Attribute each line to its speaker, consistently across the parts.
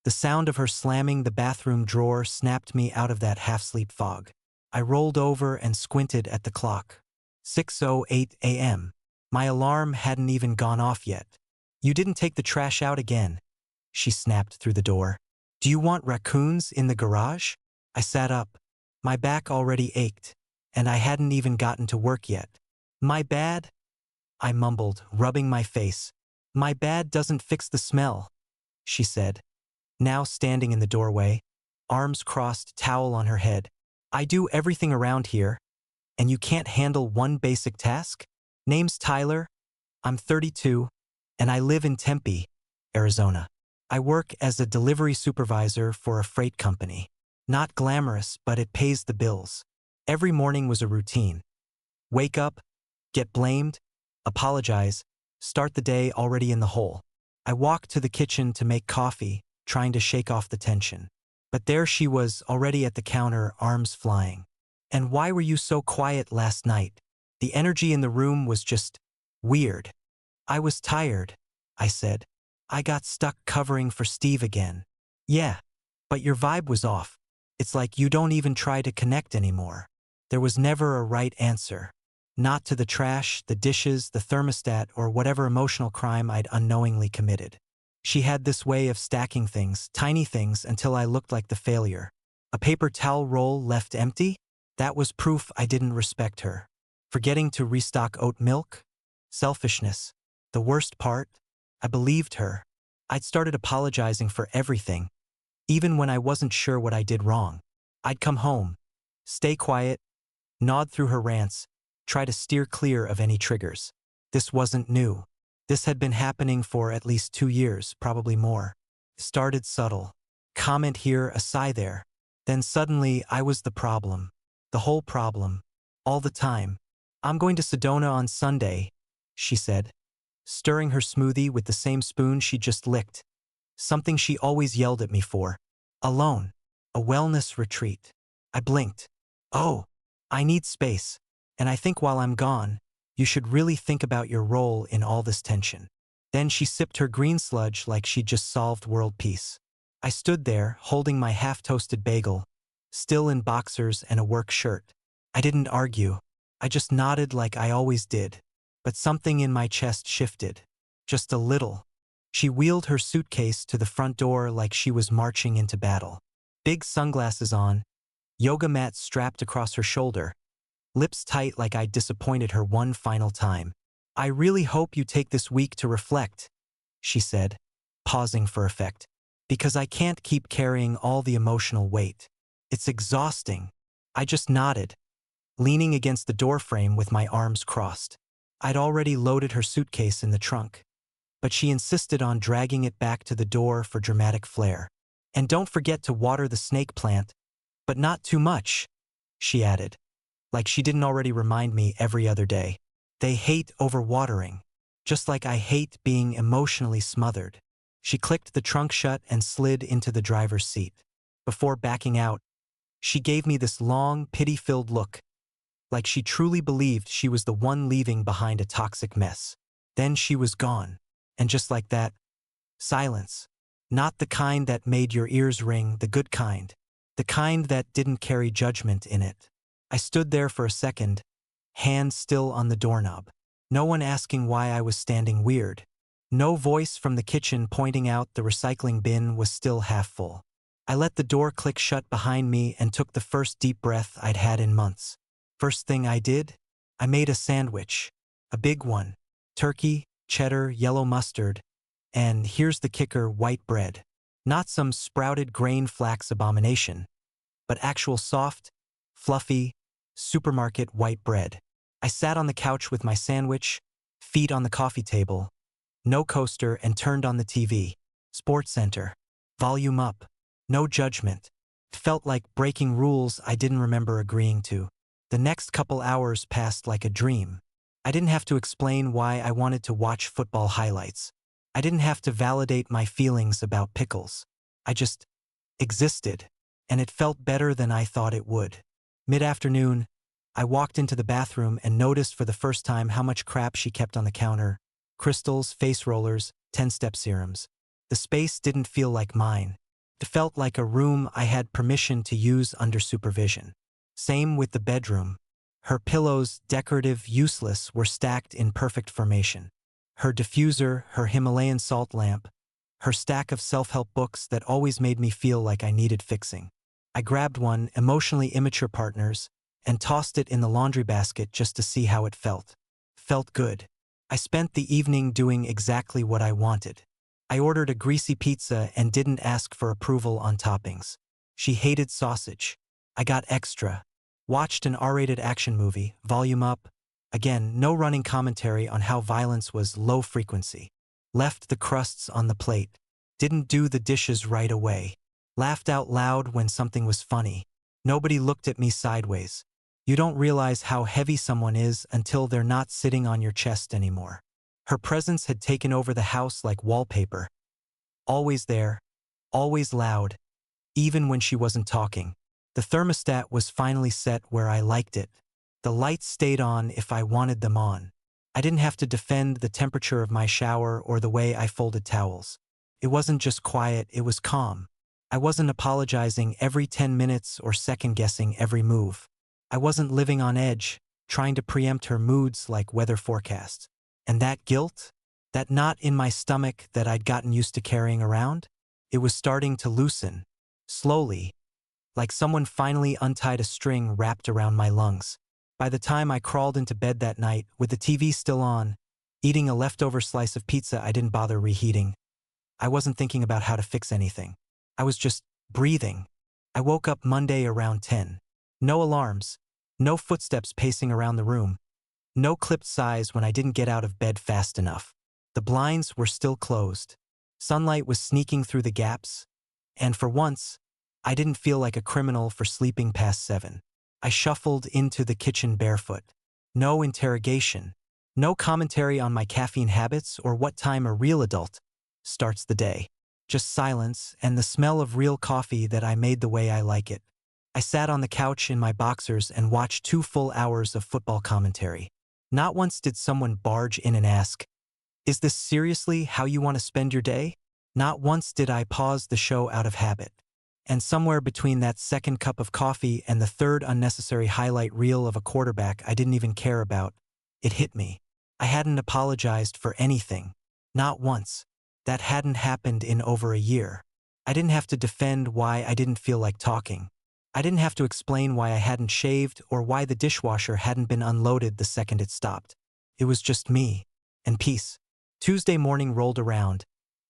Speaker 1: The sound of her slamming the bathroom drawer snapped me out of that half-sleep fog. I rolled over and squinted at the clock. 6:08 a.m. My alarm hadn't even gone off yet. "You didn't take the trash out again," she snapped through the door. "Do you want raccoons in the garage?" I sat up. My back already ached, and I hadn't even gotten to work yet. "My bad?" I mumbled, rubbing my face. "My bad doesn't fix the smell," she said, now standing in the doorway, arms crossed, towel on her head. "I do everything around here, and you can't handle one basic task?" "Name's Tyler. I'm 32, and I live in Tempe, Arizona. I work as a delivery supervisor for a freight company. Not glamorous, but it pays the bills." Every morning was a routine. Wake up, get blamed, apologize, start the day already in the hole. I walked to the kitchen to make coffee, trying to shake off the tension. But there she was, already at the counter, arms flying. "And why were you so quiet last night?" The energy in the room was just weird. "I was tired," I said. "I got stuck covering for Steve again." "Yeah, but your vibe was off. It's like you don't even try to connect anymore." There was never a right answer. Not to the trash, the dishes, the thermostat, or whatever emotional crime I'd unknowingly committed. She had this way of stacking things, tiny things, until I looked like the failure. A paper towel roll left empty? That was proof I didn't respect her. Forgetting to restock oat milk? Selfishness. The worst part? I believed her. I'd started apologizing for everything, even when I wasn't sure what I did wrong. I'd come home, stay quiet, nod through her rants, try to steer clear of any triggers. This wasn't new. This had been happening for at least 2 years, probably more. Started subtle. Comment here, a sigh there. Then suddenly I was the problem. The whole problem. All the time. "I'm going to Sedona on Sunday," she said, stirring her smoothie with the same spoon she just licked. Something she always yelled at me for. "Alone. A wellness retreat." I blinked. "Oh, I need space. And I think while I'm gone, you should really think about your role in all this tension." Then she sipped her green sludge like she'd just solved world peace. I stood there, holding my half-toasted bagel, still in boxers and a work shirt. I didn't argue. I just nodded like I always did. But something in my chest shifted. Just a little. She wheeled her suitcase to the front door like she was marching into battle. Big sunglasses on, yoga mat strapped across her shoulder, lips tight like I'd disappointed her one final time. "I really hope you take this week to reflect," she said, pausing for effect, "because I can't keep carrying all the emotional weight. It's exhausting." I just nodded, leaning against the doorframe with my arms crossed. I'd already loaded her suitcase in the trunk, but she insisted on dragging it back to the door for dramatic flair. "And don't forget to water the snake plant, but not too much," she added, like she didn't already remind me every other day. They hate overwatering, just like I hate being emotionally smothered. She clicked the trunk shut and slid into the driver's seat. Before backing out, she gave me this long, pity-filled look, like she truly believed she was the one leaving behind a toxic mess. Then she was gone. And just like that, silence. Not the kind that made your ears ring, the good kind. The kind that didn't carry judgment in it. I stood there for a second, hands still on the doorknob. No one asking why I was standing weird. No voice from the kitchen pointing out the recycling bin was still half full. I let the door click shut behind me and took the first deep breath I'd had in months. First thing I did? I made a sandwich. A big one. Turkey, cheddar, yellow mustard, and here's the kicker, white bread. Not some sprouted grain flax abomination, but actual soft, fluffy, supermarket white bread. I sat on the couch with my sandwich, feet on the coffee table, no coaster, and turned on the TV. Sports Center. Volume up. No judgment. It felt like breaking rules I didn't remember agreeing to. The next couple hours passed like a dream. I didn't have to explain why I wanted to watch football highlights. I didn't have to validate my feelings about pickles. I just existed, and it felt better than I thought it would. Mid-afternoon, I walked into the bathroom and noticed for the first time how much crap she kept on the counter. Crystals, face rollers, 10-step serums. The space didn't feel like mine. It felt like a room I had permission to use under supervision. Same with the bedroom. Her pillows, decorative, useless, were stacked in perfect formation. Her diffuser, her Himalayan salt lamp, her stack of self-help books that always made me feel like I needed fixing. I grabbed one, Emotionally Immature Partners, and tossed it in the laundry basket just to see how it felt. Felt good. I spent the evening doing exactly what I wanted. I ordered a greasy pizza and didn't ask for approval on toppings. She hated sausage. I got extra. Watched an R-rated action movie, volume up. Again, no running commentary on how violence was low frequency. Left the crusts on the plate. Didn't do the dishes right away. Laughed out loud when something was funny. Nobody looked at me sideways. You don't realize how heavy someone is until they're not sitting on your chest anymore. Her presence had taken over the house like wallpaper. Always there, always loud, even when she wasn't talking. The thermostat was finally set where I liked it. The lights stayed on if I wanted them on. I didn't have to defend the temperature of my shower or the way I folded towels. It wasn't just quiet, it was calm. I wasn't apologizing every 10 minutes or second-guessing every move. I wasn't living on edge, trying to preempt her moods like weather forecasts. And that guilt? That knot in my stomach that I'd gotten used to carrying around? It was starting to loosen. Slowly. Like someone finally untied a string wrapped around my lungs. By the time I crawled into bed that night, with the TV still on, eating a leftover slice of pizza I didn't bother reheating, I wasn't thinking about how to fix anything. I was just breathing. I woke up Monday around 10. No alarms. No footsteps pacing around the room. No clipped sighs when I didn't get out of bed fast enough. The blinds were still closed. Sunlight was sneaking through the gaps. And for once, I didn't feel like a criminal for sleeping past 7. I shuffled into the kitchen barefoot. No interrogation. No commentary on my caffeine habits or what time a real adult starts the day. Just silence and the smell of real coffee that I made the way I like it. I sat on the couch in my boxers and watched 2 full hours of football commentary. Not once did someone barge in and ask, "Is this seriously how you want to spend your day?" Not once did I pause the show out of habit. And somewhere between that second cup of coffee and the third unnecessary highlight reel of a quarterback I didn't even care about, it hit me. I hadn't apologized for anything. Not once. That hadn't happened in over a year. I didn't have to defend why I didn't feel like talking. I didn't have to explain why I hadn't shaved or why the dishwasher hadn't been unloaded the second it stopped. It was just me. And peace. Tuesday morning rolled around,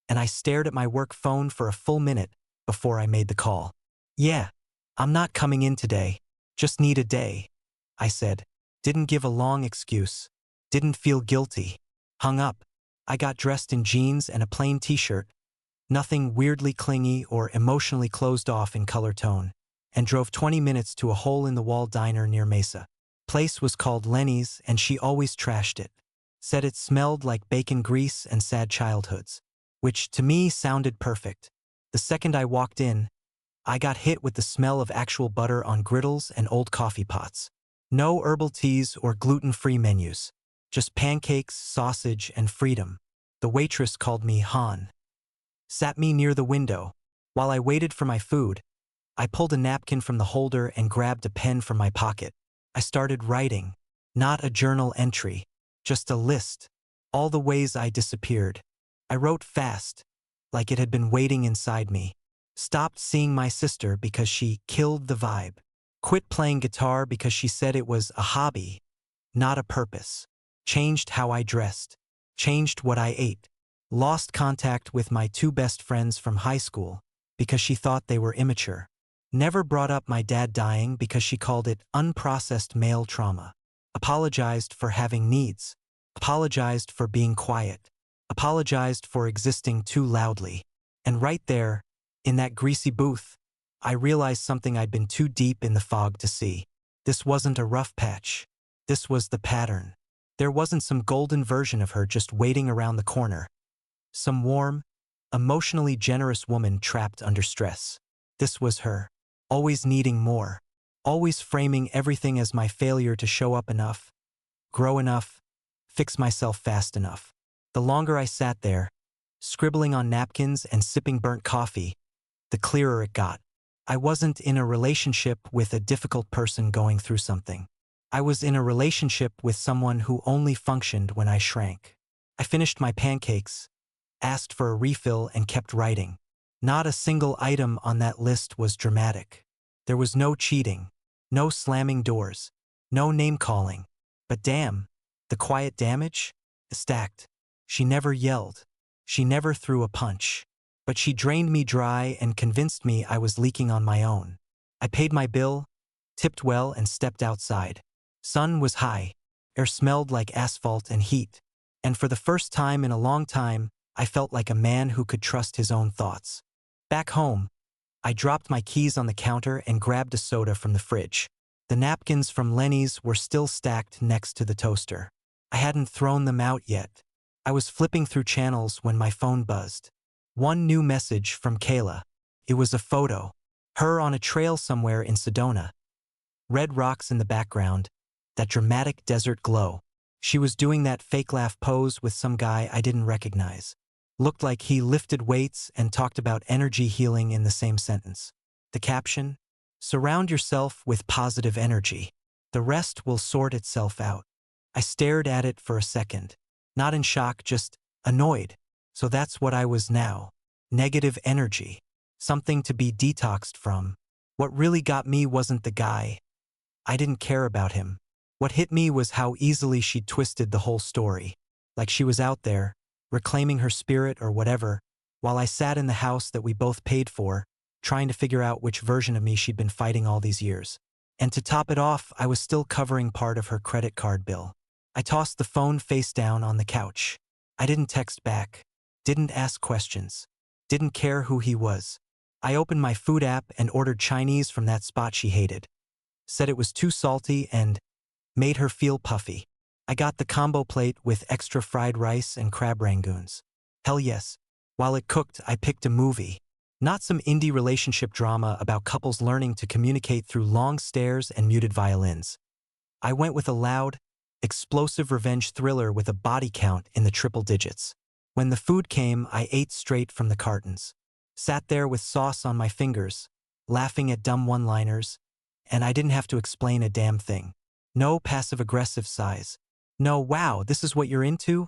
Speaker 1: and I stared at my work phone for a full minute before I made the call. "Yeah, I'm not coming in today. Just need a day," I said. Didn't give a long excuse. Didn't feel guilty. Hung up. I got dressed in jeans and a plain t-shirt, nothing weirdly clingy or emotionally closed off in color tone, and drove 20 minutes to a hole-in-the-wall diner near Mesa. Place was called Lenny's, and she always trashed it. Said it smelled like bacon grease and sad childhoods, which to me sounded perfect. The second I walked in, I got hit with the smell of actual butter on griddles and old coffee pots. No herbal teas or gluten-free menus. Just pancakes, sausage, and freedom. The waitress called me Han. Sat me near the window. While I waited for my food, I pulled a napkin from the holder and grabbed a pen from my pocket. I started writing. Not a journal entry. Just a list. All the ways I disappeared. I wrote fast, like it had been waiting inside me. Stopped seeing my sister because she killed the vibe. Quit playing guitar because she said it was a hobby, not a purpose. Changed how I dressed. Changed what I ate. Lost contact with my 2 best friends from high school because she thought they were immature. Never brought up my dad dying because she called it unprocessed male trauma. Apologized for having needs. Apologized for being quiet. Apologized for existing too loudly. And right there, in that greasy booth, I realized something I'd been too deep in the fog to see. This wasn't a rough patch. This was the pattern. There wasn't some golden version of her just waiting around the corner. Some warm, emotionally generous woman trapped under stress. This was her. Always needing more. Always framing everything as my failure to show up enough, grow enough, fix myself fast enough. The longer I sat there, scribbling on napkins and sipping burnt coffee, the clearer it got. I wasn't in a relationship with a difficult person going through something. I was in a relationship with someone who only functioned when I shrank. I finished my pancakes, asked for a refill, and kept writing. Not a single item on that list was dramatic. There was no cheating, no slamming doors, no name-calling. But damn, the quiet damage? Stacked. She never yelled. She never threw a punch. But she drained me dry and convinced me I was leaking on my own. I paid my bill, tipped well, and stepped outside. Sun was high. Air smelled like asphalt and heat. And for the first time in a long time, I felt like a man who could trust his own thoughts. Back home, I dropped my keys on the counter and grabbed a soda from the fridge. The napkins from Lenny's were still stacked next to the toaster. I hadn't thrown them out yet. I was flipping through channels when my phone buzzed. One new message from Kayla. It was a photo. Her on a trail somewhere in Sedona. Red rocks in the background. That dramatic desert glow. She was doing that fake laugh pose with some guy I didn't recognize. Looked like he lifted weights and talked about energy healing in the same sentence. The caption? Surround yourself with positive energy. The rest will sort itself out. I stared at it for a second. Not in shock, just annoyed. So that's what I was now. Negative energy. Something to be detoxed from. What really got me wasn't the guy. I didn't care about him. What hit me was how easily she'd twisted the whole story. Like she was out there, reclaiming her spirit or whatever, while I sat in the house that we both paid for, trying to figure out which version of me she'd been fighting all these years. And to top it off, I was still covering part of her credit card bill. I tossed the phone face down on the couch. I didn't text back. Didn't ask questions. Didn't care who he was. I opened my food app and ordered Chinese from that spot she hated. Said it was too salty and made her feel puffy. I got the combo plate with extra fried rice and crab rangoons. Hell yes. While it cooked, I picked a movie. Not some indie relationship drama about couples learning to communicate through long stares and muted violins. I went with a loud, explosive revenge thriller with a body count in the triple digits. When the food came, I ate straight from the cartons. Sat there with sauce on my fingers, laughing at dumb one-liners, and I didn't have to explain a damn thing. No passive-aggressive sighs. No, wow, this is what you're into?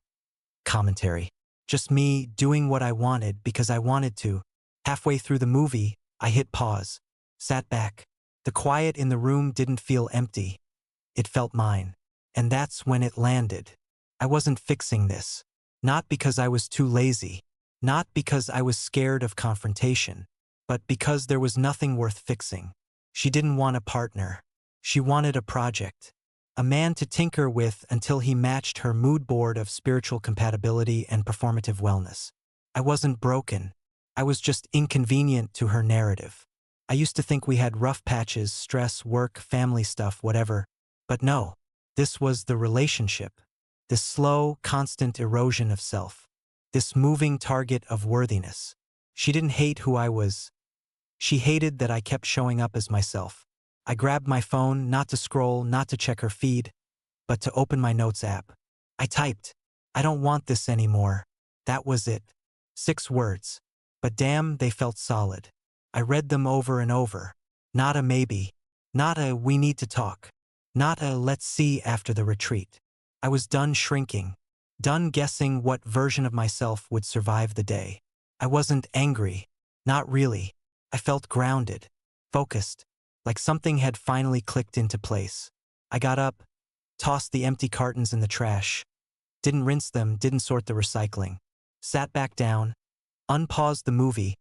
Speaker 1: Commentary. Just me doing what I wanted because I wanted to. Halfway through the movie, I hit pause. Sat back. The quiet in the room didn't feel empty. It felt mine. And that's when it landed. I wasn't fixing this. Not because I was too lazy. Not because I was scared of confrontation. But because there was nothing worth fixing. She didn't want a partner. She wanted a project. A man to tinker with until he matched her mood board of spiritual compatibility and performative wellness. I wasn't broken. I was just inconvenient to her narrative. I used to think we had rough patches, stress, work, family stuff, whatever. But no, this was the relationship. This slow, constant erosion of self. This moving target of worthiness. She didn't hate who I was. She hated that I kept showing up as myself. I grabbed my phone, not to scroll, not to check her feed, but to open my notes app. I typed, "I don't want this anymore." That was it. 6 words. But damn, they felt solid. I read them over and over. Not a maybe. Not a we need to talk. Not a let's see after the retreat. I was done shrinking. Done guessing what version of myself would survive the day. I wasn't angry. Not really. I felt grounded. Focused. Like something had finally clicked into place. I got up, tossed the empty cartons in the trash. Didn't rinse them, didn't sort the recycling. Sat back down, unpaused the movie,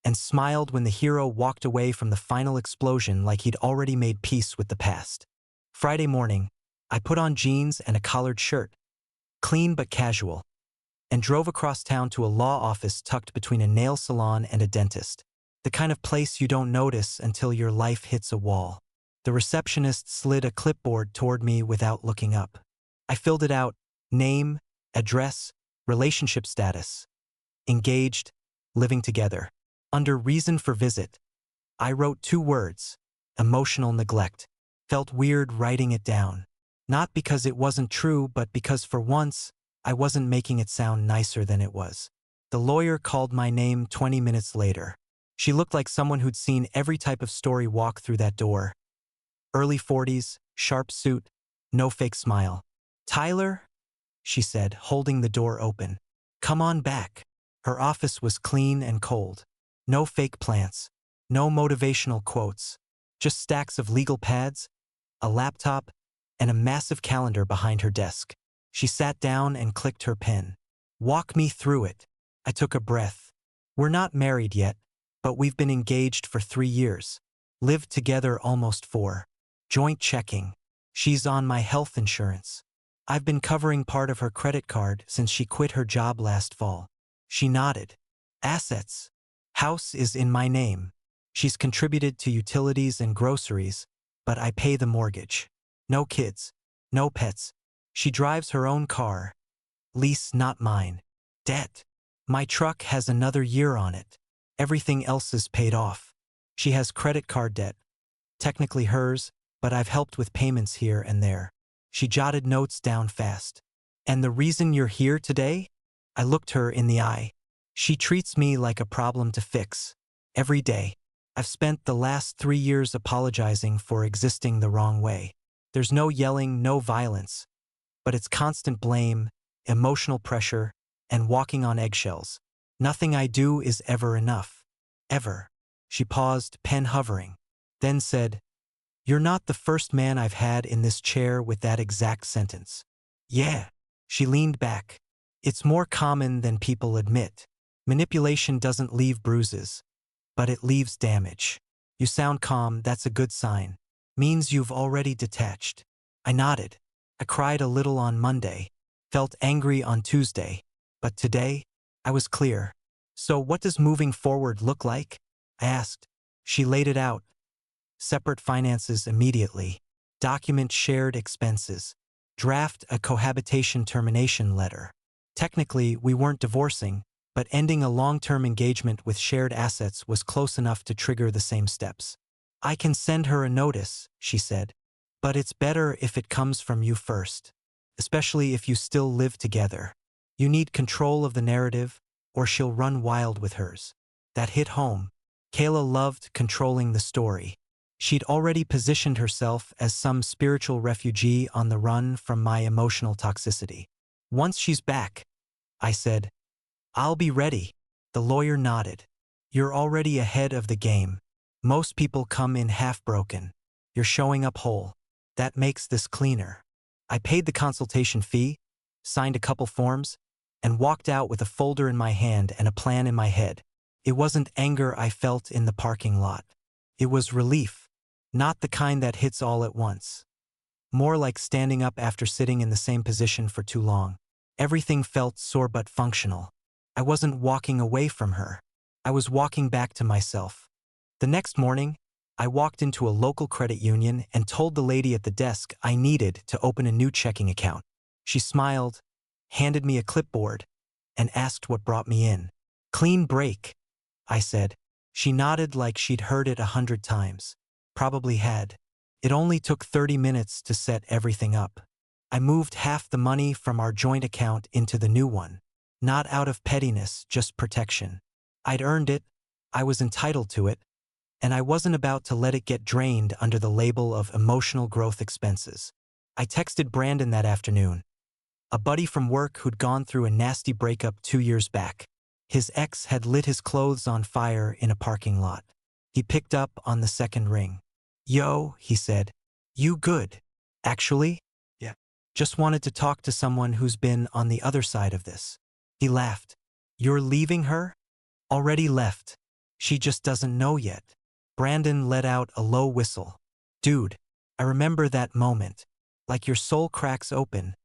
Speaker 1: and smiled when the hero walked away from the final explosion like he'd already made peace with the past. Friday morning, I put on jeans and a collared shirt, clean but casual, and drove across town to a law office tucked between a nail salon and a dentist. The kind of place you don't notice until your life hits a wall. The receptionist slid a clipboard toward me without looking up. I filled it out: name, address, relationship status. Engaged, living together. Under reason for visit, I wrote 2 words: emotional neglect. Felt weird writing it down. Not because it wasn't true, but because for once, I wasn't making it sound nicer than it was. The lawyer called my name 20 minutes later. She looked like someone who'd seen every type of story walk through that door. Early 40s, sharp suit, no fake smile. "Tyler," she said, holding the door open. "Come on back." Her office was clean and cold. No fake plants. No motivational quotes. Just stacks of legal pads, a laptop, and a massive calendar behind her desk. She sat down and clicked her pen. "Walk me through it." I took a breath. "We're not married yet, but we've been engaged for 3 years. Lived together almost 4. Joint checking. She's on my health insurance. I've been covering part of her credit card since she quit her job last fall." She nodded. "Assets. House is in my name. She's contributed to utilities and groceries, but I pay the mortgage. No kids. No pets. She drives her own car. Lease, not mine. Debt. My truck has another year on it. Everything else is paid off. She has credit card debt. Technically hers, but I've helped with payments here and there." She jotted notes down fast. "And the reason you're here today?" I looked her in the eye. "She treats me like a problem to fix. Every day. I've spent the last 3 years apologizing for existing the wrong way. There's no yelling, no violence. But it's constant blame, emotional pressure, and walking on eggshells. Nothing I do is ever enough. Ever." She paused, pen hovering. Then said, "You're not the first man I've had in this chair with that exact sentence." "Yeah." She leaned back. "It's more common than people admit. Manipulation doesn't leave bruises, but it leaves damage." "You sound calm, that's a good sign. Means you've already detached." I nodded. "I cried a little on Monday, felt angry on Tuesday, but today, I was clear." "So what does moving forward look like?" I asked. She laid it out. Separate finances immediately. Document shared expenses. Draft a cohabitation termination letter. Technically, we weren't divorcing, but ending a long-term engagement with shared assets was close enough to trigger the same steps. "I can send her a notice," she said. "But it's better if it comes from you first. Especially if you still live together. You need control of the narrative, or she'll run wild with hers." That hit home. Kayla loved controlling the story. She'd already positioned herself as some spiritual refugee on the run from my emotional toxicity. "Once she's back," I said, "I'll be ready." The lawyer nodded. "You're already ahead of the game. Most people come in half-broken. You're showing up whole. That makes this cleaner." I paid the consultation fee, signed a couple forms, and walked out with a folder in my hand and a plan in my head. It wasn't anger I felt in the parking lot. It was relief. Not the kind that hits all at once. More like standing up after sitting in the same position for too long. Everything felt sore but functional. I wasn't walking away from her. I was walking back to myself. The next morning, I walked into a local credit union and told the lady at the desk I needed to open a new checking account. She smiled, handed me a clipboard, and asked what brought me in. "Clean break," I said. She nodded like she'd heard it 100 times. Probably had. It only took 30 minutes to set everything up. I moved half the money from our joint account into the new one. Not out of pettiness, just protection. I'd earned it, I was entitled to it, and I wasn't about to let it get drained under the label of emotional growth expenses. I texted Brandon that afternoon, a buddy from work who'd gone through a nasty breakup 2 years back. His ex had lit his clothes on fire in a parking lot. He picked up on the second ring. "Yo," he said. "You good?" "Actually, yeah. Just wanted to talk to someone who's been on the other side of this." He laughed. "You're leaving her?" "Already left. She just doesn't know yet." Brandon let out a low whistle. "Dude, I remember that moment. Like your soul cracks open,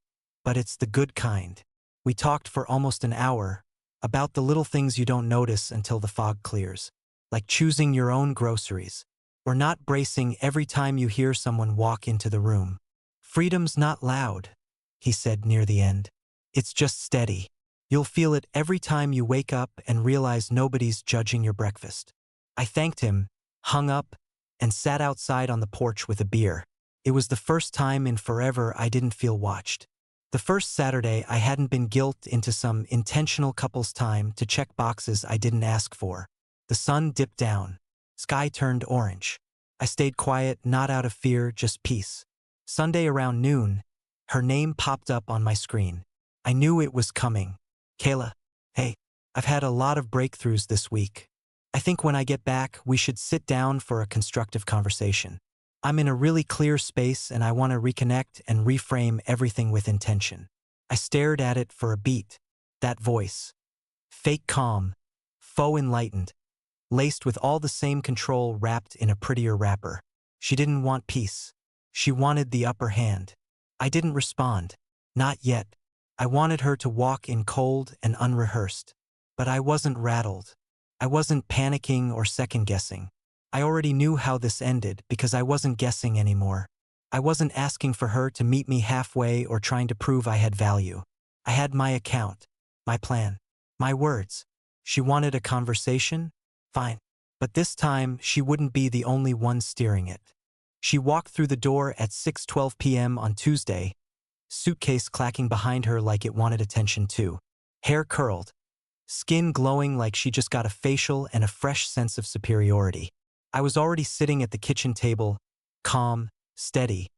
Speaker 1: but it's the good kind." We talked for almost an hour, about the little things you don't notice until the fog clears. Like choosing your own groceries, or not bracing every time you hear someone walk into the room. "Freedom's not loud," he said near the end. "It's just steady. You'll feel it every time you wake up and realize nobody's judging your breakfast." I thanked him, hung up, and sat outside on the porch with a beer. It was the first time in forever I didn't feel watched. The first Saturday I hadn't been guilted into some intentional couples time to check boxes I didn't ask for. The sun dipped down. Sky turned orange. I stayed quiet, not out of fear, just peace. Sunday around noon, her name popped up on my screen. I knew it was coming. Kayla, hey, I've had a lot of breakthroughs this week. I think when I get back, we should sit down for a constructive conversation. I'm in a really clear space and I want to reconnect and reframe everything with intention. I stared at it for a beat. That voice. Fake calm, faux enlightened, laced with all the same control wrapped in a prettier wrapper. She didn't want peace. She wanted the upper hand. I didn't respond. Not yet. I wanted her to walk in cold and unrehearsed. But I wasn't rattled. I wasn't panicking or second-guessing. I already knew how this ended because I wasn't guessing anymore. I wasn't asking for her to meet me halfway or trying to prove I had value. I had my account, my plan, my words. She wanted a conversation? Fine. But this time, she wouldn't be the only one steering it. She walked through the door at 6:12 p.m. on Tuesday, suitcase clacking behind her like it wanted attention too. Hair curled, skin glowing like she just got a facial and a fresh sense of superiority. I was already sitting at the kitchen table, calm, steady,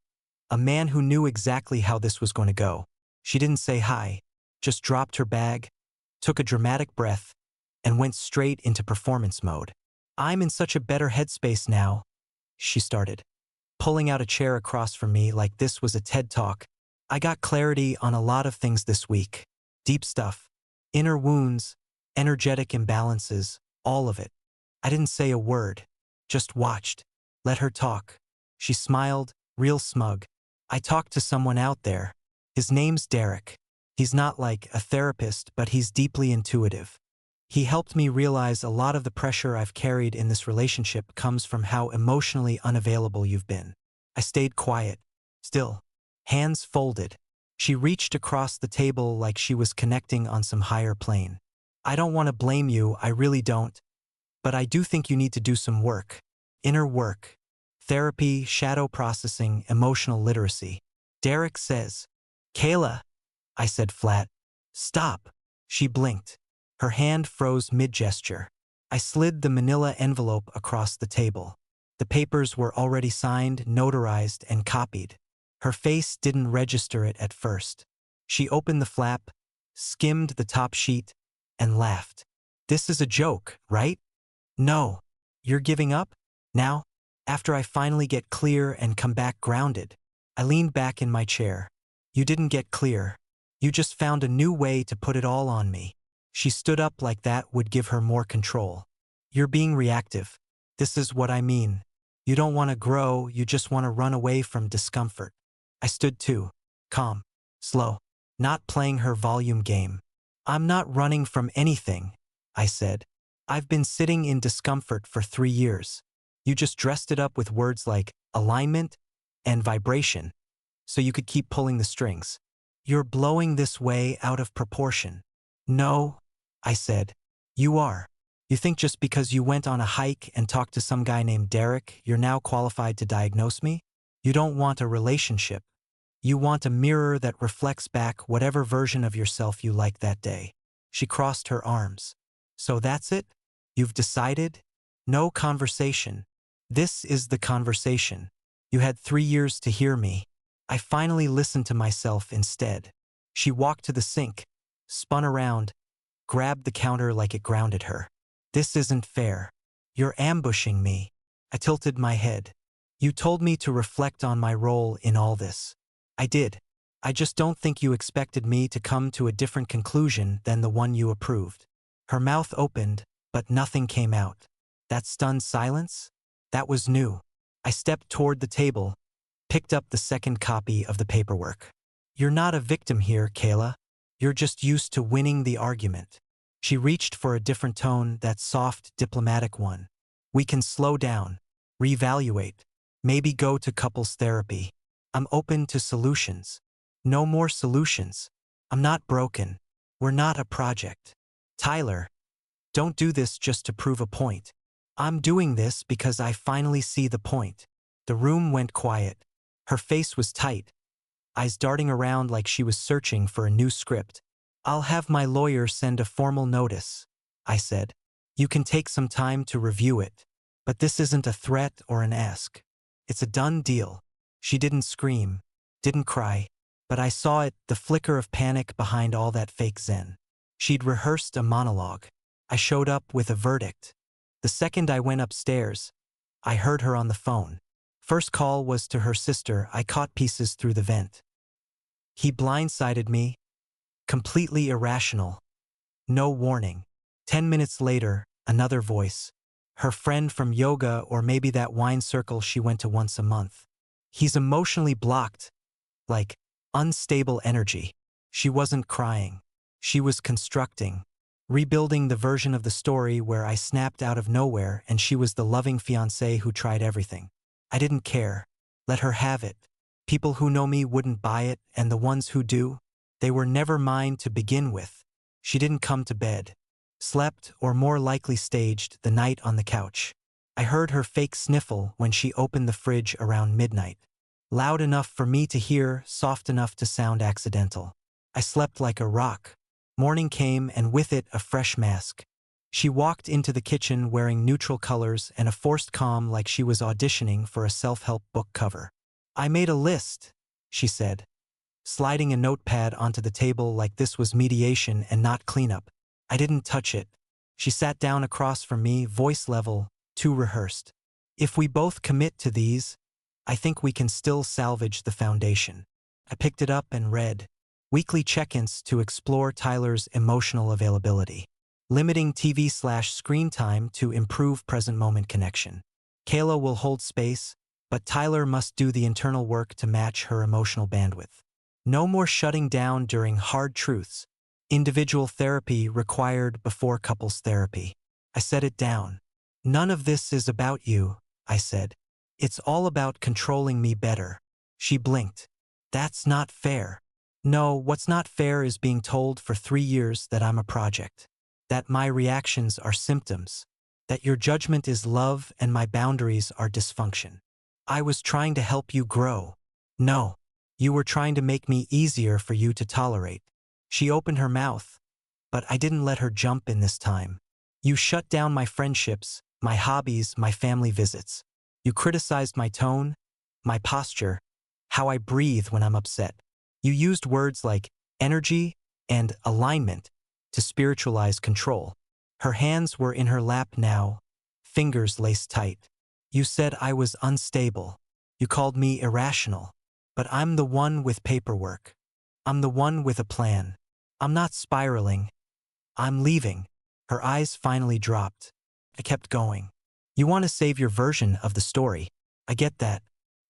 Speaker 1: a man who knew exactly how this was going to go. She didn't say hi, just dropped her bag, took a dramatic breath, and went straight into performance mode. I'm in such a better headspace now, she started, pulling out a chair across from me like this was a TED Talk. I got clarity on a lot of things this week. Deep stuff, inner wounds, energetic imbalances, all of it. I didn't say a word, just watched, let her talk. She smiled, real smug. I talked to someone out there. His name's Derek. He's not like a therapist, but he's deeply intuitive. He helped me realize a lot of the pressure I've carried in this relationship comes from how emotionally unavailable you've been. I stayed quiet, still, hands folded. She reached across the table like she was connecting on some higher plane. I don't want to blame you, I really don't. But I do think you need to do some work. Inner work. Therapy, shadow processing, emotional literacy. Derek says, Kayla, I said flat. Stop. She blinked. Her hand froze mid-gesture. I slid the manila envelope across the table. The papers were already signed, notarized, and copied. Her face didn't register it at first. She opened the flap, skimmed the top sheet, and laughed. This is a joke, right? No. You're giving up? Now? After I finally get clear and come back grounded. I leaned back in my chair. You didn't get clear. You just found a new way to put it all on me. She stood up like that would give her more control. You're being reactive. This is what I mean. You don't want to grow, you just want to run away from discomfort. I stood too, calm, slow, not playing her volume game. I'm not running from anything, I said. I've been sitting in discomfort for 3 years. You just dressed it up with words like alignment and vibration, so you could keep pulling the strings. You're blowing this way out of proportion. No, I said. You are. You think just because you went on a hike and talked to some guy named Derek, you're now qualified to diagnose me? You don't want a relationship. You want a mirror that reflects back whatever version of yourself you like that day. She crossed her arms. So that's it? You've decided? No conversation. This is the conversation. You had 3 years to hear me. I finally listened to myself instead. She walked to the sink, spun around, grabbed the counter like it grounded her. This isn't fair. You're ambushing me. I tilted my head. You told me to reflect on my role in all this. I did. I just don't think you expected me to come to a different conclusion than the one you approved. Her mouth opened, but nothing came out. That stunned silence? That was new. I stepped toward the table, picked up the second copy of the paperwork. You're not a victim here, Kayla. You're just used to winning the argument. She reached for a different tone, that soft, diplomatic one. We can slow down, reevaluate, maybe go to couples therapy. I'm open to solutions. No more solutions. I'm not broken. We're not a project. Tyler, don't do this just to prove a point. I'm doing this because I finally see the point. The room went quiet. Her face was tight, eyes darting around like she was searching for a new script. I'll have my lawyer send a formal notice, I said. You can take some time to review it. But this isn't a threat or an ask. It's a done deal. She didn't scream, didn't cry, but I saw it, the flicker of panic behind all that fake zen. She'd rehearsed a monologue. I showed up with a verdict. The second I went upstairs, I heard her on the phone. First call was to her sister. I caught pieces through the vent. He blindsided me. Completely irrational. No warning. 10 minutes later, another voice. Her friend from yoga, or maybe that wine circle she went to once a month. He's emotionally blocked. Like, unstable energy. She wasn't crying. She was constructing. Rebuilding the version of the story where I snapped out of nowhere and she was the loving fiancé who tried everything. I didn't care. Let her have it. People who know me wouldn't buy it, and the ones who do, they were never mine to begin with. She didn't come to bed. Slept, or more likely staged, the night on the couch. I heard her fake sniffle when she opened the fridge around midnight. Loud enough for me to hear, soft enough to sound accidental. I slept like a rock. Morning came, and with it a fresh mask. She walked into the kitchen wearing neutral colors and a forced calm, like she was auditioning for a self-help book cover. "I made a list," she said, sliding a notepad onto the table like this was mediation and not cleanup. I didn't touch it. She sat down across from me, voice level, too rehearsed. "If we both commit to these, I think we can still salvage the foundation." I picked it up and read. Weekly check-ins to explore Tyler's emotional availability. Limiting TV/screen time to improve present moment connection. Kayla will hold space, but Tyler must do the internal work to match her emotional bandwidth. No more shutting down during hard truths. Individual therapy required before couples therapy. I set it down. "None of this is about you," I said. "It's all about controlling me better." She blinked. "That's not fair." "No, what's not fair is being told for 3 years that I'm a project. That my reactions are symptoms. That your judgment is love and my boundaries are dysfunction. I was trying to help you grow." "No. You were trying to make me easier for you to tolerate." She opened her mouth, but I didn't let her jump in this time. "You shut down my friendships, my hobbies, my family visits. You criticized my tone, my posture, how I breathe when I'm upset. You used words like energy and alignment to spiritualize control." Her hands were in her lap now, fingers laced tight. "You said I was unstable. You called me irrational. But I'm the one with paperwork. I'm the one with a plan. I'm not spiraling. I'm leaving." Her eyes finally dropped. I kept going. "You want to save your version of the story. I get that.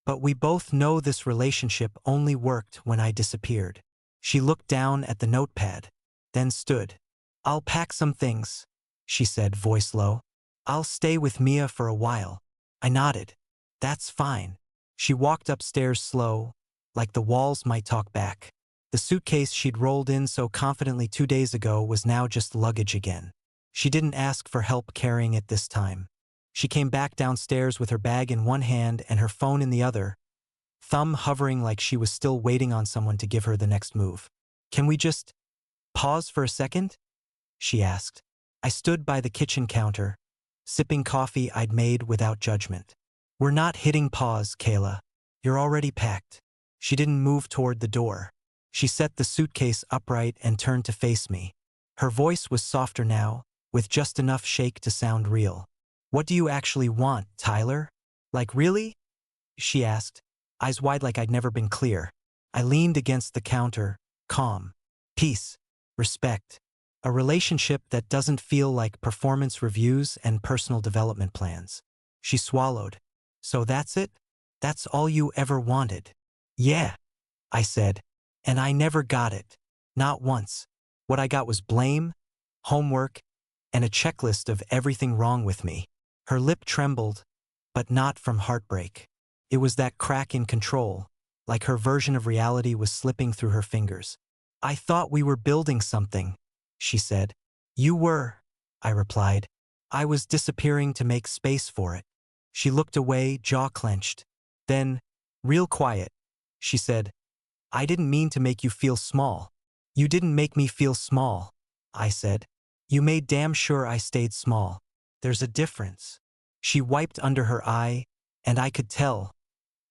Speaker 1: But we both know this relationship only worked when I disappeared." She looked down at the notepad, then stood. "I'll pack some things," she said, voice low. "I'll stay with Mia for a while." I nodded. "That's fine." She walked upstairs slow, like the walls might talk back. The suitcase she'd rolled in so confidently 2 days ago was now just luggage again. She didn't ask for help carrying it this time. She came back downstairs with her bag in one hand and her phone in the other, thumb hovering like she was still waiting on someone to give her the next move. "Can we just pause for a second?" she asked. I stood by the kitchen counter, sipping coffee I'd made without judgment. "We're not hitting pause, Kayla. You're already packed." She didn't move toward the door. She set the suitcase upright and turned to face me. Her voice was softer now, with just enough shake to sound real. "What do you actually want, Tyler? Like really?" she asked, eyes wide like I'd never been clear. I leaned against the counter, calm. "Peace. Respect. A relationship that doesn't feel like performance reviews and personal development plans." She swallowed. "So that's it? That's all you ever wanted?" "Yeah," I said. "And I never got it. Not once. What I got was blame, homework, and a checklist of everything wrong with me." Her lip trembled, but not from heartbreak. It was that crack in control, like her version of reality was slipping through her fingers. "I thought we were building something," she said. "You were," I replied. "I was disappearing to make space for it." She looked away, jaw clenched. Then, real quiet, she said, "I didn't mean to make you feel small." "You didn't make me feel small," I said. You made damn sure I stayed small. There's a difference. She wiped under her eye, and I could tell.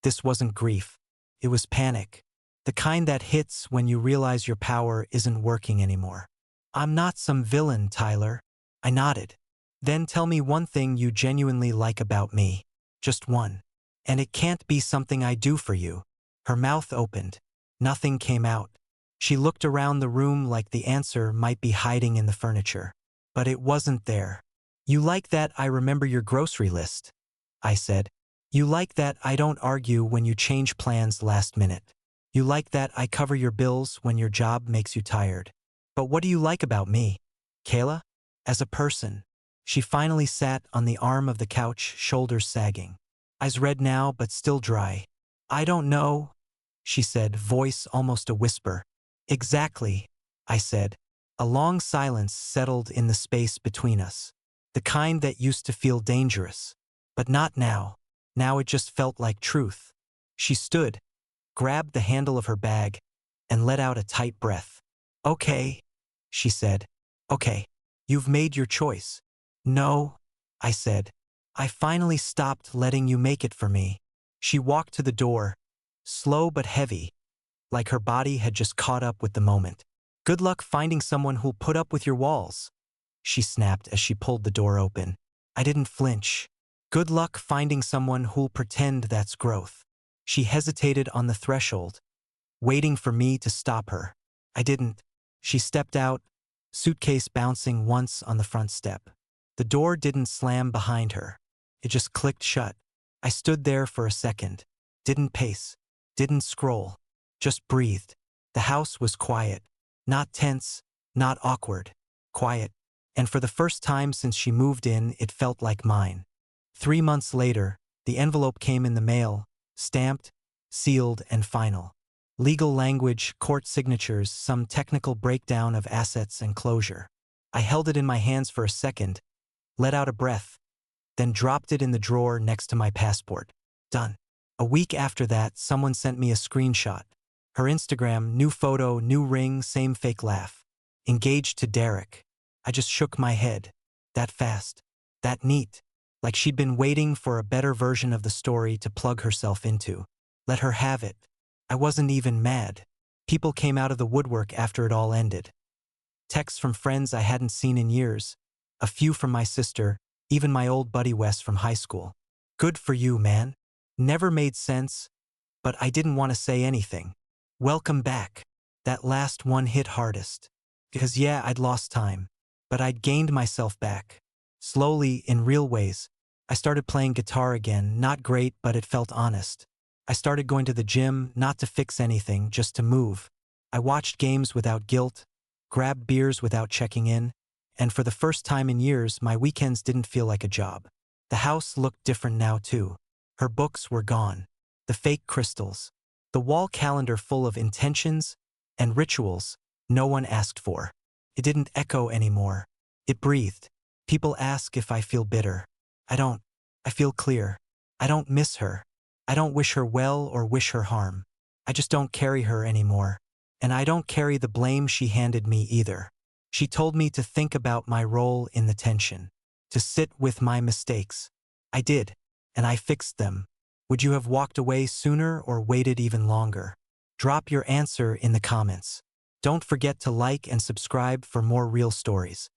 Speaker 1: This wasn't grief. It was panic. The kind that hits when you realize your power isn't working anymore. I'm not some villain, Tyler. I nodded. Then tell me one thing you genuinely like about me. Just one. And it can't be something I do for you. Her mouth opened. Nothing came out. She looked around the room like the answer might be hiding in the furniture. But it wasn't there. You like that I remember your grocery list, I said. You like that I don't argue when you change plans last minute. You like that I cover your bills when your job makes you tired. But what do you like about me, Kayla? As a person. She finally sat on the arm of the couch, shoulders sagging. Eyes red now but still dry. I don't know, she said, voice almost a whisper. Exactly, I said. A long silence settled in the space between us. The kind that used to feel dangerous. But not now. Now it just felt like truth. She stood, grabbed the handle of her bag, and let out a tight breath. Okay, she said. Okay, you've made your choice. No, I said. I finally stopped letting you make it for me. She walked to the door, slow but heavy, like her body had just caught up with the moment. Good luck finding someone who'll put up with your walls, she snapped as she pulled the door open. I didn't flinch. Good luck finding someone who'll pretend that's growth. She hesitated on the threshold, waiting for me to stop her. I didn't. She stepped out, suitcase bouncing once on the front step. The door didn't slam behind her. It just clicked shut. I stood there for a second. Didn't pace. Didn't scroll. Just breathed. The house was quiet. Not tense. Not awkward. Quiet. And for the first time since she moved in, it felt like mine. 3 months later, the envelope came in the mail, stamped, sealed, and final. Legal language, court signatures, some technical breakdown of assets and closure. I held it in my hands for a second, let out a breath, then dropped it in the drawer next to my passport. Done. A week after that, someone sent me a screenshot. Her Instagram, new photo, new ring, same fake laugh. Engaged to Derek. I just shook my head. That fast. That neat. Like she'd been waiting for a better version of the story to plug herself into. Let her have it. I wasn't even mad. People came out of the woodwork after it all ended. Texts from friends I hadn't seen in years. A few from my sister, even my old buddy Wes from high school. Good for you, man. Never made sense, but I didn't want to say anything. Welcome back. That last one hit hardest. Because yeah, I'd lost time, but I'd gained myself back. Slowly, in real ways. I started playing guitar again, not great, but it felt honest. I started going to the gym, not to fix anything, just to move. I watched games without guilt, grabbed beers without checking in, and for the first time in years, my weekends didn't feel like a job. The house looked different now too. Her books were gone. The fake crystals. The wall calendar full of intentions and rituals no one asked for. It didn't echo anymore. It breathed. People ask if I feel bitter. I don't. I feel clear. I don't miss her. I don't wish her well or wish her harm. I just don't carry her anymore. And I don't carry the blame she handed me either. She told me to think about my role in the tension, to sit with my mistakes. I did, and I fixed them. Would you have walked away sooner or waited even longer? Drop your answer in the comments. Don't forget to like and subscribe for more real stories.